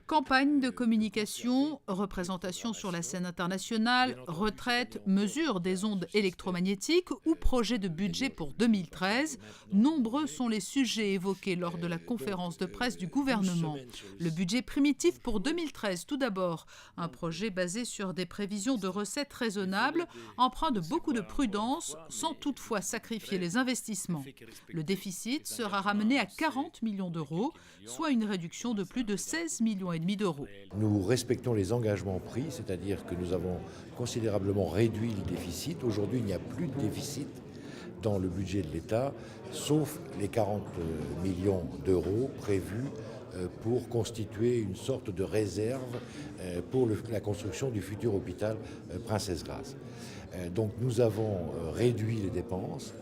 Campagne de communication, représentation sur la scène internationale, retraite, mesure des ondes électromagnétiques ou projet de budget pour 2013, nombreux sont les sujets évoqués lors de la conférence de presse du gouvernement. Le budget primitif pour 2013, tout d'abord, un projet basé sur des prévisions de recettes raisonnables, empreint de beaucoup de prudence, sans toutefois sacrifier les investissements. Le déficit sera ramené à 40 millions d'euros, soit une réduction de plus de 16,5 millions d'euros. Nous respectons les engagements pris, c'est-à-dire que nous avons considérablement réduit le déficit. Aujourd'hui, il n'y a plus de déficit dans le budget de l'État, sauf les 40 millions d'euros prévus pour constituer une sorte de réserve pour la construction du futur hôpital Princesse Grace. Donc nous avons réduit les dépenses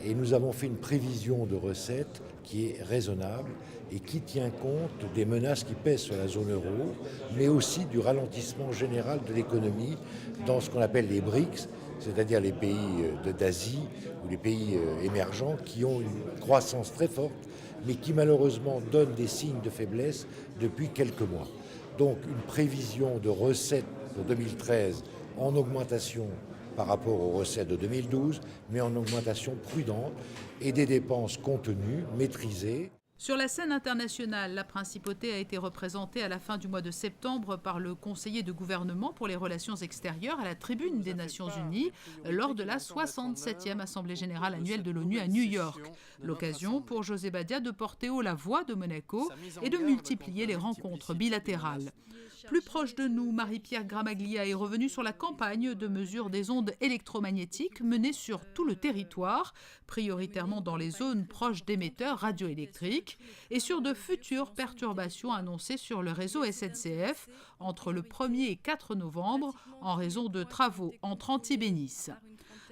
et nous avons fait une prévision de recettes qui est raisonnable et qui tient compte des menaces qui pèsent sur la zone euro, mais aussi du ralentissement général de l'économie dans ce qu'on appelle les BRICS, c'est-à-dire les pays d'Asie ou les pays émergents qui ont une croissance très forte, mais qui malheureusement donnent des signes de faiblesse depuis quelques mois. Donc une prévision de recettes pour 2013 en augmentation par rapport aux recettes de 2012, mais en augmentation prudente et des dépenses contenues, maîtrisées. Sur la scène internationale, la principauté a été représentée à la fin du mois de septembre par le conseiller de gouvernement pour les relations extérieures à la tribune des Nations Unies lors de la 67e Assemblée générale annuelle de l'ONU à New York. L'occasion pour José Badia de porter haut la voix de Monaco et de multiplier les rencontres bilatérales. Plus proche de nous, Marie-Pierre Gramaglia est revenue sur la campagne de mesure des ondes électromagnétiques menée sur tout le territoire, prioritairement dans les zones proches d'émetteurs radioélectriques, et sur de futures perturbations annoncées sur le réseau SNCF entre le 1er et 4 novembre en raison de travaux entre Antibes et Nice.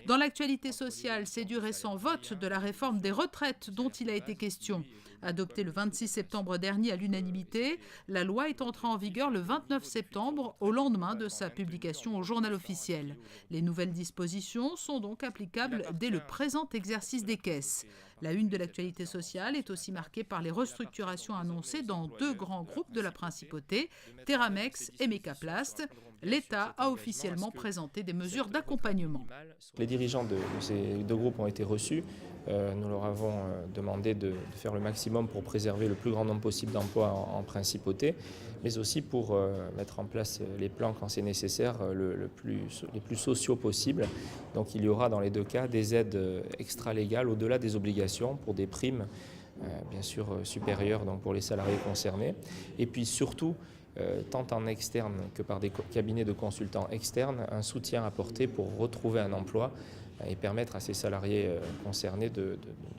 Dans l'actualité sociale, c'est du récent vote de la réforme des retraites dont il a été question. Adoptée le 26 septembre dernier à l'unanimité, la loi est entrée en vigueur le 29 septembre, au lendemain de sa publication au journal officiel. Les nouvelles dispositions sont donc applicables dès le présent exercice des caisses. La une de l'actualité sociale est aussi marquée par les restructurations annoncées dans deux grands groupes de la principauté, Teramex et Mecaplast. L'État a officiellement présenté des mesures d'accompagnement. Les dirigeants de ces deux groupes ont été reçus. Nous leur avons demandé de faire le maximum pour préserver le plus grand nombre possible d'emplois en principauté, mais aussi pour mettre en place les plans quand c'est nécessaire, les plus sociaux possibles. Donc il y aura dans les deux cas des aides extra-légales au-delà des obligations pour des primes bien sûr supérieures donc pour les salariés concernés. Et puis surtout, tant en externe que par des cabinets de consultants externes, un soutien apporté pour retrouver un emploi et permettre à ces salariés concernés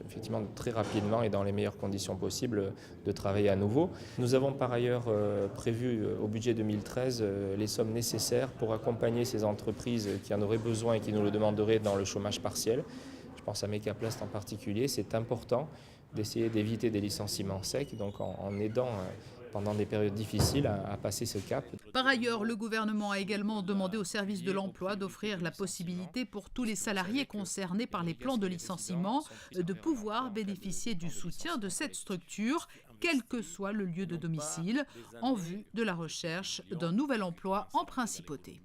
effectivement très rapidement et dans les meilleures conditions possibles de travailler à nouveau. Nous avons par ailleurs prévu au budget 2013 les sommes nécessaires pour accompagner ces entreprises qui en auraient besoin et qui nous le demanderaient dans le chômage partiel. Je pense à Mecaplast en particulier. C'est important d'essayer d'éviter des licenciements secs, donc en aidant pendant des périodes difficiles à passer ce cap. Par ailleurs, le gouvernement a également demandé au service de l'emploi d'offrir la possibilité pour tous les salariés concernés par les plans de licenciement de pouvoir bénéficier du soutien de cette structure, quel que soit le lieu de domicile, en vue de la recherche d'un nouvel emploi en principauté.